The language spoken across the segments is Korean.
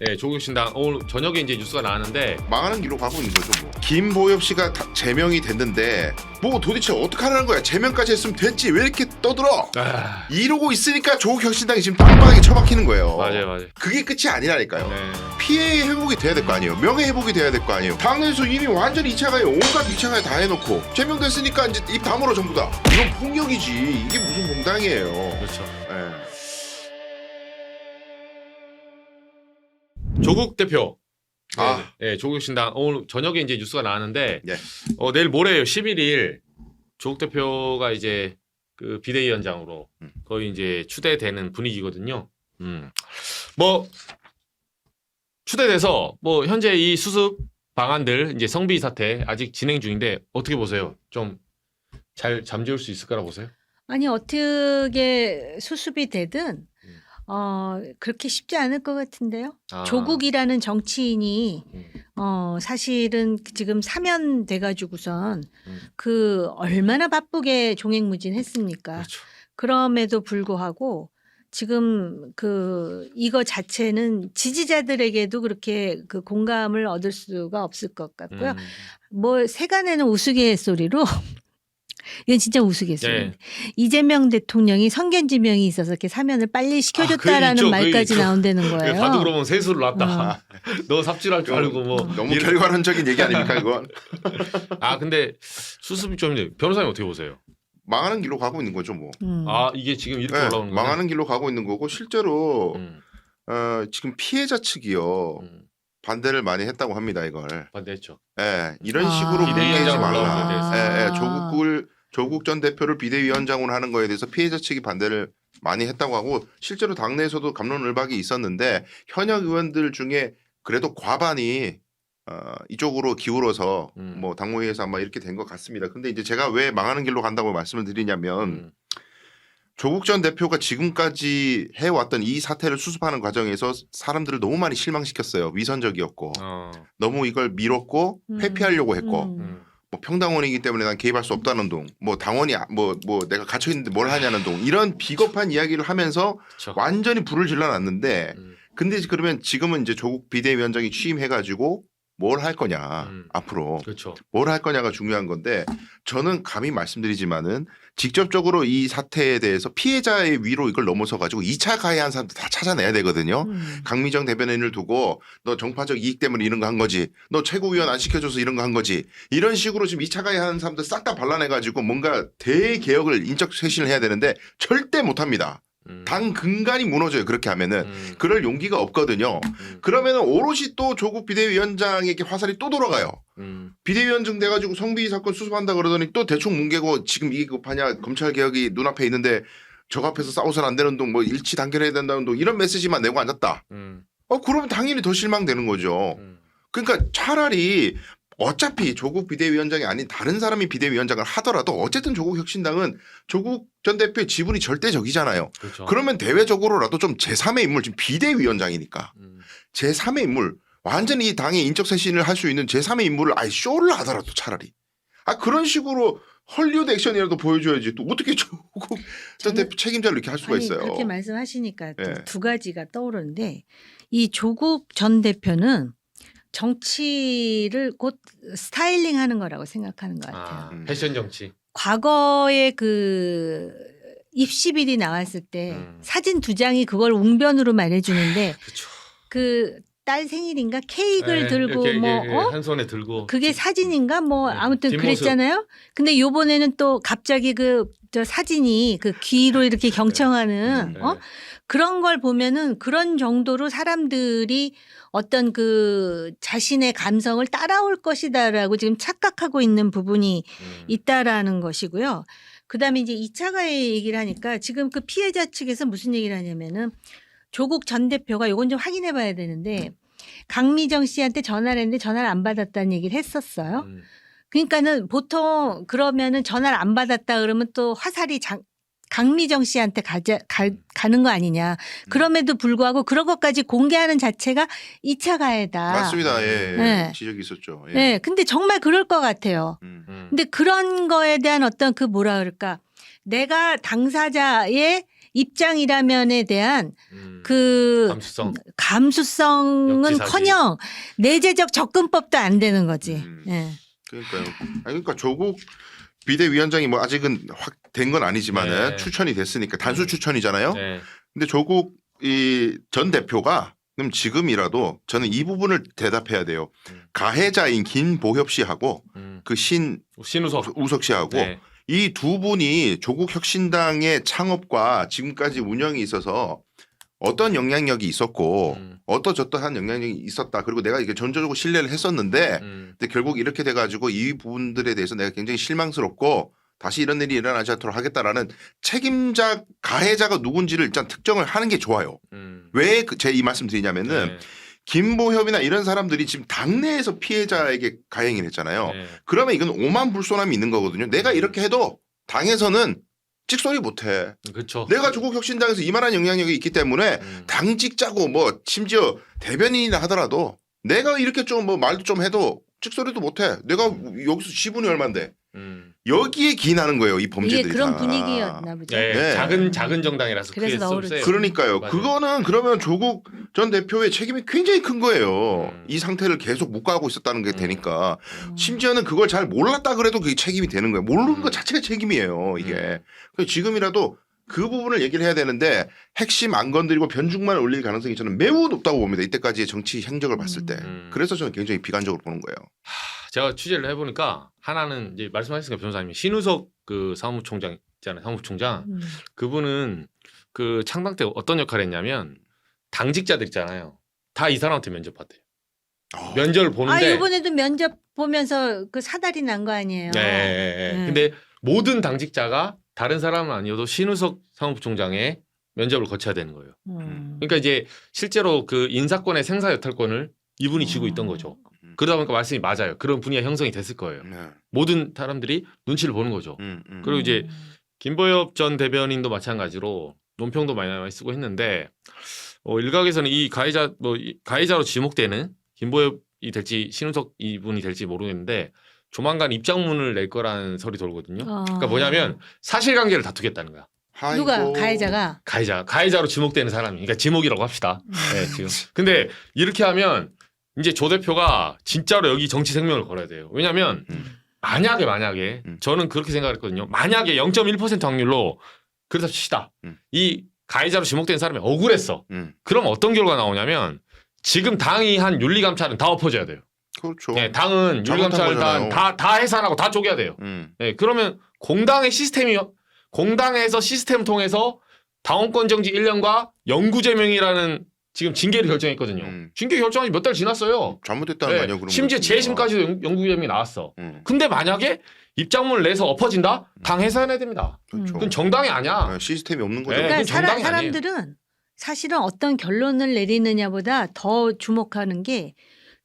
예, 조국신당 오늘 저녁에 이제 뉴스가 나왔는데 망하는 길로 가고 있는 거죠 뭐. 김보엽 씨가 제명이 됐는데 뭐 도대체 어떻게 하라는 거야. 제명까지 했으면 됐지 왜 이렇게 떠들어. 이러고 있으니까 조국혁신당이 지금 땅바닥에 처박히는 거예요. 맞아요. 그게 끝이 아니라니까요. 네. 피해 회복이 돼야 될 거 아니에요. 명예 회복이 돼야 될 거 아니에요. 당내에서 이미 완전히 2차 가해 온갖 2차 가해 다 해놓고 제명됐으니까 이제 입 다물어 전부 다. 이건 폭력이지. 이게 무슨 공당이에요. 그렇죠. 예. 조국 대표. 아. 네, 조국신당 오늘 저녁에 이제 뉴스가 나왔는데 예. 내일 모레요. 11일 조국 대표가 이제 그 비대위원장으로 거의 이제 추대되는 분위기거든요. 뭐 추대돼서 뭐 현재 이 수습 방안들 이제 성비 사태 아직 진행 중인데 어떻게 보세요? 좀 잘 잠재울 수 있을 거라 보세요? 아니 어떻게 수습이 되든 그렇게 쉽지 않을 것 같은데요. 아. 조국이라는 정치인이 음. 사실은 지금 사면돼 가지고선 음. 그 얼마나 바쁘게 종횡무진했습니까. 그렇죠. 그럼에도 불구하고 지금 이거 자체는 지지자들에게도 그렇게 그 공감을 얻을 수가 없을 것 같고요. 뭐 세간에는 우스갯소리로 이건 진짜 우스갯소리인데 이재명 대통령이 성견지명이 있어서 이렇게 사면을 빨리 시켜줬다라는 말까지 나온다는 거예요. 봐도 그러면 세수를 놨다. 너 삽질할 줄 알고 뭐 너무 결과론적인 얘기 아닙니까 이건? 근데 수습이 좀 변호사님 어떻게 보세요? 망하는 길로 가고 있는 거죠 뭐. 이게 지금 이렇게 네, 올라오는 거예요? 망하는 길로 가고 있는 거고 실제로 음. 지금 피해자 측이요 반대를 많이 했다고 합니다 이걸. 반대했죠. 예, 이런 식으로 뭉개지 말라. 조국 전 대표를 비대위원장으로 하는 거에 대해서 피해자 측이 반대를 많이 했다고 하고 실제로 당내에서도 갑론을박이 있었는데 현역 의원들 중에 그래도 과반이 이쪽으로 기울어서 뭐 당무회에서 아마 이렇게 된 것 같습니다. 근데 이제 제가 왜 망하는 길로 간다고 말씀을 드리냐면 조국 전 대표가 지금까지 해왔던 이 사태를 수습하는 과정에서 사람들을 너무 많이 실망시켰어요. 위선적이었고 너무 이걸 밀었고 회피하려고 했고 뭐 평당원이기 때문에 난 개입할 수 없다는 둥, 뭐 당원이 뭐 내가 갇혀 있는데 뭘 하냐는 둥 이런 비겁한 이야기를 하면서 그쵸. 완전히 불을 질러놨는데 근데 그러면 지금은 이제 조국 비대위원장이 취임해가지고 뭘 할 거냐 앞으로 그렇죠. 뭘 할 거냐가 중요한 건데 저는 감히 말씀드리지만은 직접적으로 이 사태에 대해서 피해자의 위로 이걸 넘어서 가지고 2차 가해한 사람들 다 찾아내야 되거든요. 강미정 대변인을 두고 너 정파적 이익 때문에 이런 거 한 거지. 너 최고위원 안 시켜줘서 이런 거 한 거지. 이런 식으로 지금 2차 가해하는 사람들 싹 다 발라내 가지고 뭔가 대개혁을 인적 쇄신을 해야 되는데 절대 못합니다. 당 근간이 무너져요. 그렇게 하면은 그럴 용기가 없거든요. 그러면은 오롯이 또 조국 비대위원장에게 화살이 또 돌아가요. 비대위원장 돼가지고 성비 사건 수습한다 그러더니 또 대충 뭉개고 지금 이게 급하냐 검찰 개혁이 눈앞에 있는데 저 앞에서 싸워서는 안 되는 동 뭐 일치 단결해야 된다는 동 이런 메시지만 내고 앉았다. 그러면 당연히 더 실망되는 거죠. 그러니까 차라리 어차피 조국 비대위원장이 아닌 다른 사람이 비대위원장을 하더라도 어쨌든 조국 혁신당은 조국 전 대표의 지분이 절대적이잖아요. 그렇죠. 그러면 대외적으로라도 좀 제3의 인물 지금 비대위원장이니까 제3의 인물 완전히 이 당의 인적 쇄신을 할 수 있는 제3의 인물을 아예 쇼를 하더라도 차라리 그런 식으로 헐리우드 액션이라도 보여줘야지 또 어떻게 조국 전 대표 책임자를 이렇게 할 수가 있어요. 그렇게 말씀하시니까 두 가지가 떠오르는데 이 조국 전 대표는 정치를 곧 스타일링하는 거라고 생각하는 것 같아요. 패션 정치. 과거에 그 입시 비리 나왔을 때 사진 2장이 그걸 웅변으로 말해주는데 그 딸 생일인가 케이크를 들고 한 손에 들고 그게 사진인가 뭐 아무튼 뒷모습. 그랬잖아요. 근데 요번에는 또 갑자기 저 사진이 그 귀로 이렇게 경청하는 그런 걸 보면은 그런 정도로 사람들이 어떤 그 자신의 감성을 따라올 것이다라고 지금 착각하고 있는 부분이 있다라는 것이고요. 그다음에 이제 2차 가해 얘기를 하니까 지금 그 피해자 측에서 무슨 얘기를 하냐면은 조국 전 대표가 요건 좀 확인해 봐야 되는데 강미정 씨한테 전화를 했는데 전화를 안 받았다는 얘기를 했었어요. 그러니까는 보통 그러면은 전화를 안 받았다 그러면 또 화살이 강미정 씨한테 가는 거 아니냐. 그럼에도 불구하고 그런 것까지 공개하는 자체가 2차 가해다. 맞습니다. 예. 네. 지적이 있었죠. 예. 네. 근데 정말 그럴 것 같아요. 근데 그런 거에 대한 어떤 그 뭐라 그럴까. 내가 당사자의 입장이라면에 대한 그 감수성. 감수성은커녕 내재적 접근법도 안 되는 거지. 예. 그러니까요. 아니, 그러니까 조국 비대위원장이 뭐 아직은 확 된 건 아니지만은 네. 추천이 됐으니까 단수 추천이잖아요. 네. 근데 조국 이 전 대표가 그럼 지금이라도 저는 이 부분을 대답해야 돼요. 가해자인 김보협 씨하고 그 신우석. 우석 씨하고 네. 이 두 분이 조국 혁신당의 창업과 지금까지 운영이 있어서 어떤 영향력이 있었고 어떠저떠한 영향력이 있었다. 그리고 내가 이게 전적으로 신뢰를 했었는데 근데 결국 이렇게 돼가지고 이 부분들에 대해서 내가 굉장히 실망스럽고 다시 이런 일이 일어나지 않도록 하겠다라는 책임자 가해자가 누군지를 일단 특정을 하는 게 좋아요. 왜 제 이 말씀 드리냐면은 네. 김보협이나 이런 사람들이 지금 당내에서 피해자에게 가해행위를 했잖아요. 네. 그러면 이건 오만불손함이 있는 거거든요. 내가 이렇게 해도 당에서는 찍소리 못해. 그렇죠. 내가 조국 혁신당에서 이만한 영향력이 있기 때문에 당직자고 뭐 심지어 대변인이나 하더라도 내가 이렇게 좀 뭐 말도 좀 해도 찍소리도 못해. 내가 여기서 지분이 얼만데. 여기에 기인하는 거예요. 이 범죄들이 이게 그런 다. 분위기였나 보죠. 네. 네. 작은 정당이라서 그래서 크게 넣어놓지. 세요. 그러니까요. 맞아요. 그거는 그러면 조국 전 대표의 책임이 굉장히 큰 거예요. 이 상태를 계속 묵과하고 있었다는 게 되니까. 심지어는 그걸 잘 몰랐다 그래도 그게 책임이 되는 거예요. 모르는 것 자체가 책임이에요. 이게. 그래서 지금이라도 그 부분을 얘기를 해야 되는데 핵심 안 건드리고 변죽만 올릴 가능성이 저는 매우 높다고 봅니다. 이때까지의 정치 행적을 봤을 때. 그래서 저는 굉장히 비관적으로 보는 거예요. 제가 취재를 해보니까 하나는 이제 말씀하셨으니까 변호사님이 신우석 그 사무총장 있잖아요. 사무총장. 그분은 그 창당 때 어떤 역할을 했냐면 당직자들 있잖아요. 다 이 사람한테 면접 봤대요. 면접을 아 보는데. 이번에도 면접 보면서 그 사달이 난 거 아니에요. 네. 근데 모든 당직자가 다른 사람은 아니어도 신우석 사무총장의 면접을 거쳐야 되는 거예요. 그러니까 이제 실제로 그 인사권의 생사 여탈권을 이분이 쥐고 있던 거죠. 그러다 보니까 말씀이 맞아요. 그런 분위기가 형성이 됐을 거예요. 네. 모든 사람들이 눈치를 보는 거죠. 그리고 이제 김보협 전 대변인도 마찬가지로 논평도 많이 쓰고 했는데 일각에서는 이 가해자 가해자로 지목되는 김보협이 될지 신우석 이분이 될지 모르겠는데 조만간 입장문을 낼 거라는 설이 돌거든요. 그러니까 뭐냐면 사실관계를 다투겠다는 거야. 누가 아이고. 가해자가 가해자로 지목되는 사람이. 그러니까 지목이라고 합시다. 네, 지금. 근데 이렇게 하면 이제 조 대표가 진짜로 여기 정치 생명을 걸어야 돼요. 왜냐하면 만약에 저는 그렇게 생각했거든요. 만약에 0.1% 확률로 그래서 칩시다. 이 가해자로 지목된 사람이 억울했어. 그럼 어떤 결과가 나오냐면 지금 당이 한 윤리감찰은 다 엎어져야 돼요. 그렇죠. 네, 당은 윤리감찰을 거잖아요. 다 해산하고 다 쪼개야 돼요. 네, 그러면 공당에서 시스템 통해서 당원권 정지 1년과 영구제명이라는 지금 징계를 결정했거든요. 징계 결정이 몇 달 지났어요. 잘못됐다는 거 아니에요? 그런 심지어 거. 재심까지도 영구제명이 나왔어. 근데 만약에 입장문을 내서 엎어진다? 당 해산해야 됩니다. 그렇죠. 그건 정당이 아니야. 네, 시스템이 없는 거죠. 네. 그러니까 그건 정당이 사람들은 사실은 어떤 결론을 내리느냐보다 더 주목하는 게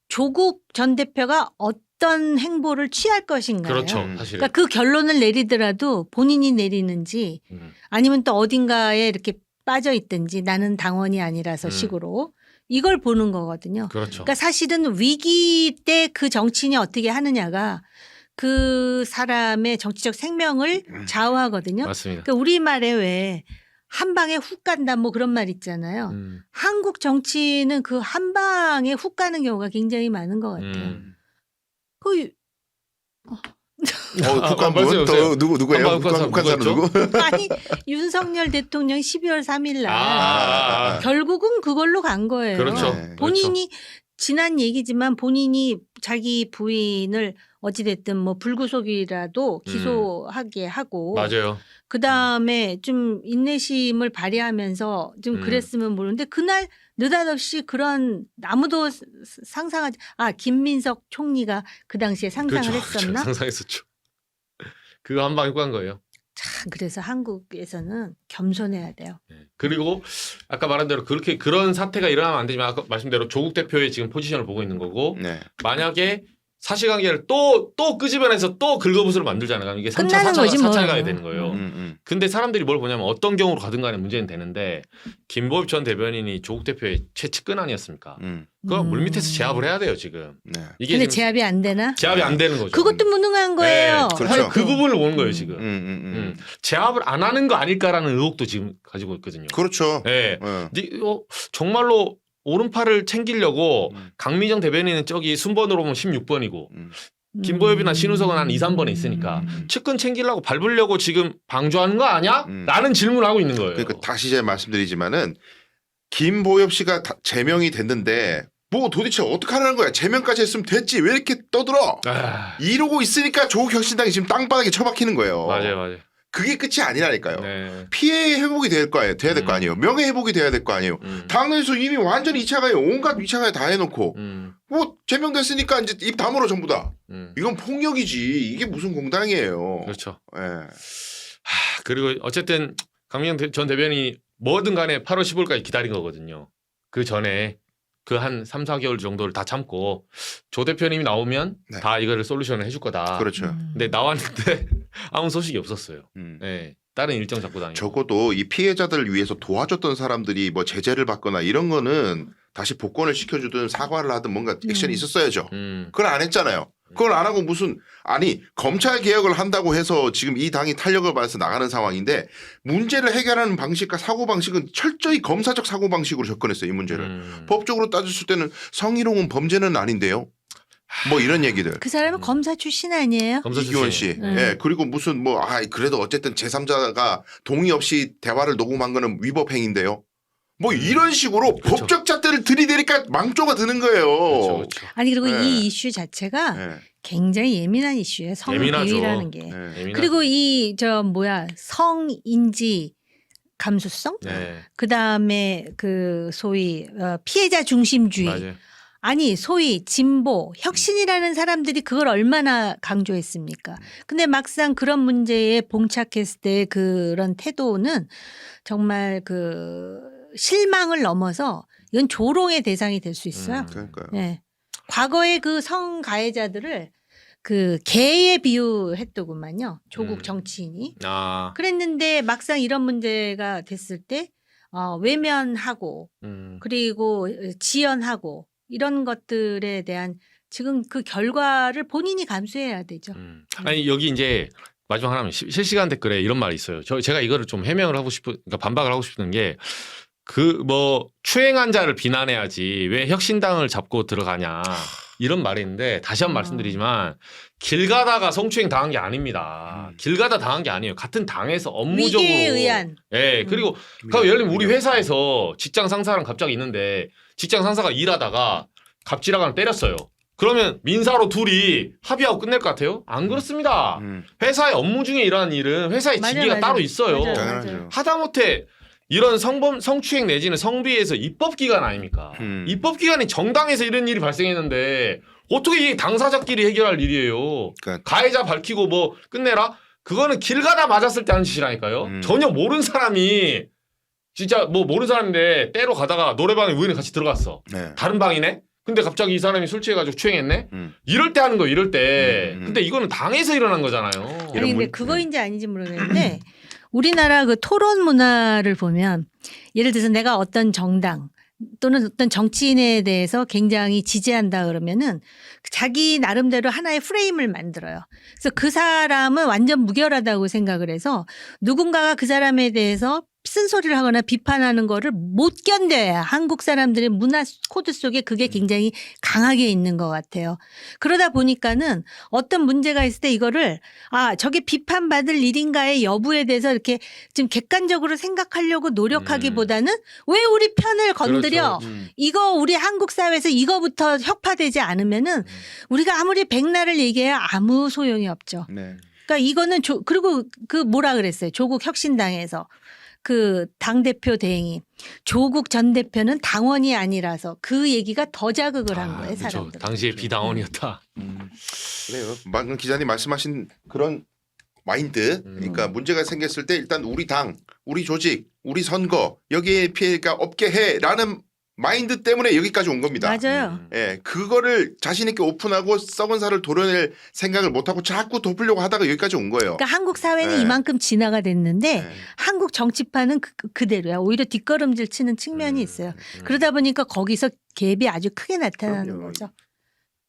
조국 전 대표가 어떤 행보를 취할 것인가요. 그렇죠. 사실은. 그러니까 그 결론을 내리더라도 본인이 내리는지 아니면 또 어딘가에 이렇게 빠져 있든지 나는 당원이 아니라서 식으로 이걸 보는 거거든요. 그렇죠. 그러니까 사실은 위기 때 그 정치인이 어떻게 하느냐가 그 사람의 정치적 생명을 좌우하거든요. 맞습니다. 그러니까 우리말에 왜 한 방에 훅 간다 뭐 그런 말 있잖아요. 한국 정치는 그 한 방에 훅 가는 경우가 굉장히 많은 것 같아요. 그 북한분 또 누구예요? 한번 북한 사람 누구? 아니 윤석열 대통령 12월 3일 날 결국은 그걸로 간 거예요. 그렇죠. 네. 본인이 지난 얘기지만 본인이 자기 부인을 어찌됐든 뭐 불구속이라도 기소하게 하고 맞아요. 그다음에 좀 인내심을 발휘하면서 좀 그랬으면 모르는데 그날 느닷없이 그런 아무도 상상하지 김민석 총리가 그 당시에 상상을 했었나? 상상했었죠. 그거 한 방에 간 거예요. 참 그래서 한국에서는 겸손해야 돼요. 그리고 아까 말한 대로 그런 사태가 일어나면 안 되지만 아까 말씀대로 조국 대표의 지금 포지션을 보고 있는 거고 네. 만약에 사실관계를 또 끄집어내서 또 긁어부스를 만들잖아요. 이게 3차, 끝나는 4차, 거지 뭐. 4차에 가야 되는 거예요. 음. 근데 사람들이 뭘 보냐면 어떤 경우로 가든 간에 문제는 되는데 김보엽 전 대변인이 조국 대표의 최측근 아니었습니까? 그거 물밑에서 제압을 해야 돼요 지금. 네. 이게 근데 지금 제압이 안 되나? 제압이 안 되는 거죠. 그것도 무능한 거예요. 네, 그렇죠. 그 부분을 보는 거예요 지금. 음. 제압을 안 하는 거 아닐까라는 의혹도 지금 가지고 있거든요. 그렇죠. 네. 네. 정말로 오른팔을 챙기려고 강미정 대변인은 저기 순번으로 보면 16번이고 김보엽이나 신우석은 한 2, 3번에 있으니까 측근 챙기려고 밟으려고 지금 방조하는 거 아니야? 라는 질문을 하고 있는 거예요. 그러니까 다시 제가 말씀드리지만은 김보엽 씨가 제명이 됐는데 뭐 도대체 어떻게 하라는 거야? 제명까지 했으면 됐지. 왜 이렇게 떠들어? 이러고 있으니까 조국 혁신당이 지금 땅바닥에 처박히는 거예요. 맞아요. 그게 끝이 아니라니까요. 네. 피해 회복이 돼야 될 거 아니에요. 명예 회복이 돼야 될 거 아니에요. 당내에서 이미 완전히 2차 가해 온갖 2차 가해 다 해놓고 뭐 제명됐으니까 이제 입 다물어 전부 다. 이건 폭력이지. 이게 무슨 공당이에요. 그렇죠. 예. 그리고 어쨌든 강민정 전 대변인이 뭐든 간에 8월 15일까지 기다린 거거든요. 그 전에 그 한 3, 4개월 정도를 다 참고 조 대표님이 나오면 네. 다 이거를 솔루션을 해줄 거다. 그렇죠. 근데 나왔는데 아무 소식이 없었어요. 네. 다른 일정 잡고 다니고. 적어도 이 피해자들을 위해서 도와줬던 사람들이 뭐 제재를 받거나 이런 거는 다시 복권을 시켜주든 사과를 하든 뭔가 액션이 있었어야죠. 그걸 안 했잖아요. 그걸 안 하고 무슨 검찰 개혁을 한다고 해서 지금 이 당이 탄력을 받아서 나가는 상황인데 문제를 해결하는 방식과 사고 방식은 철저히 검사적 사고 방식으로 접근했어요. 이 문제를. 법적으로 따졌을 때는 성희롱은 범죄는 아닌데요. 뭐 이런 얘기들. 그 사람은 검사 출신 아니에요? 검사 이기원 출신. 씨. 예. 그리고 무슨 그래도 어쨌든 제3자가 동의 없이 대화를 녹음한 거는 위법 행위인데요. 뭐 이런 식으로 그렇죠. 법적 잣대를 들이대니까 망조가 드는 거예요. 그렇죠. 아니 그리고 네. 이 이슈 자체가 네. 굉장히 예민한 이슈예요. 성비위라는 게. 네. 그리고 이 성인지 감수성? 네. 그다음에 그 소위 피해자 중심주의. 맞아요. 아니 소위 진보 혁신이라는 사람들이 그걸 얼마나 강조했습니까? 근데 막상 그런 문제에 봉착했을 때 그런 태도는 정말 그 실망을 넘어서 이건 조롱의 대상이 될 수 있어요. 그러니까요. 네. 과거에 그 성가해자들을 그 개에 비유했더구만요. 조국 정치인이. 그랬는데 막상 이런 문제가 됐을 때 외면하고 그리고 지연하고 이런 것들에 대한 지금 그 결과를 본인이 감수해야 되죠. 아니 여기 이제 마지막 하나면 실시간 댓글에 이런 말이 있어요. 제가 이거를 좀 해명을 하고 그러니까 반박을 하고 싶은 게 추행한 자를 비난해야지 왜 혁신당을 잡고 들어가냐 이런 말이 있는데 다시 한번 말씀드리지만 길 가다가 성추행 당한 게 아닙니다. 길 가다 당한 게 아니에요. 같은 당에서 업무적으로. 위계에 의한. 예. 그리고 예를 들면 우리 회사에서 직장 상사랑 갑자기 있는데 직장 상사가 일하다가 갑질하거나 때렸어요. 그러면 민사로 둘이 합의하고 끝낼 것 같아요? 안 그렇습니다. 회사의 업무 중에 일어난 일은 회사의 징계가 따로 있어요. 당연하죠. 하다못해 이런 성추행 내지는 성비에서 입법기관 아닙니까? 입법기관이 정당에서 이런 일이 발생했는데 어떻게 이 당사자끼리 해결할 일이에요. 그러니까. 가해자 밝히고 뭐 끝내라? 그거는 길 가다 맞았을 때 하는 짓이라니까요. 전혀 모르는 사람이 진짜 뭐 모르는 사람인데 때로 가다가 노래방에 우연히 같이 들어갔어. 네. 다른 방이네? 근데 갑자기 이 사람이 술 취해가지고 추행했네? 이럴 때 하는 거예요, 이럴 때. 근데 이거는 당에서 일어난 거잖아요. 아니 근데 그거인지 아닌지 모르겠는데 우리나라 그 토론 문화를 보면 예를 들어서 내가 어떤 정당 또는 어떤 정치인에 대해서 굉장히 지지한다 그러면은 자기 나름대로 하나의 프레임을 만들어요. 그래서 그 사람은 완전 무결하다고 생각을 해서 누군가가 그 사람에 대해서 쓴소리를 하거나 비판하는 거를 못 견뎌야 한국 사람들의 문화 코드 속에 그게 굉장히 강하게 있는 것 같아요. 그러다 보니까는 어떤 문제가 있을 때 이거를 저게 비판받을 일인가의 여부에 대해서 이렇게 좀 객관적으로 생각하려고 노력하기보다는 왜 우리 편을 건드려? 그렇죠. 이거 우리 한국 사회에서 이거부터 혁파되지 않으면은 우리가 아무리 백날을 얘기해야 아무 소용이 없죠. 네. 그러니까 이거는 그리고 그 뭐라 그랬어요? 조국 혁신당에서. 그 당대표 대행이 조국 전 대표는 당원이 아니라서 그 얘기가 더 자극을 한 거예요. 그렇죠. 사람들. 당시에 비당원이었다. 그래요. 방금 기자님 말씀하신 그런 마인드. 그러니까 문제가 생겼을 때 일단 우리 당, 우리 조직, 우리 선거 여기에 피해가 없게 해라는 마인드 때문에 여기까지 온 겁니다. 맞아요. 예, 그거를 자신 있게 오픈하고 썩은 살을 도려낼 생각을 못하고 자꾸 덮으려고 하다가 여기까지 온 거예요. 그러니까 한국 사회는 네. 이만큼 진화가 됐는데 네. 한국 정치판은 그대로야. 오히려 뒷걸음질 치는 측면이 있어요. 그러다 보니까 거기서 갭이 아주 크게 나타나는 그럼요. 거죠.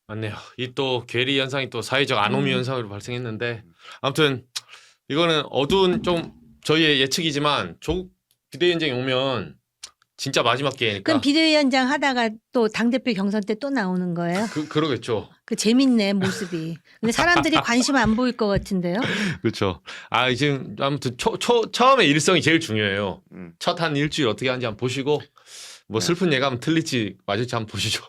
맞네요. 이 또 괴리 현상이 또 사회적 아노미 현상으로 발생했는데 아무튼 이거는 어두운 좀 저희의 예측이지만 조국 비대위원장이 오면 진짜 마지막 기회니까. 그럼 비대위원장 하다가 또 당대표 경선 때 또 나오는 거예요? 그러겠죠. 그 재밌네 모습이. 근데 사람들이 관심 안 보일 것 같은데요. 그렇죠. 아 지금 아무튼 처음에 일성이 제일 중요해요. 음. 첫 한 일주일 어떻게 하는지 한번 보시고 뭐 슬픈 예감 틀릴지 맞을지 한번 보시죠.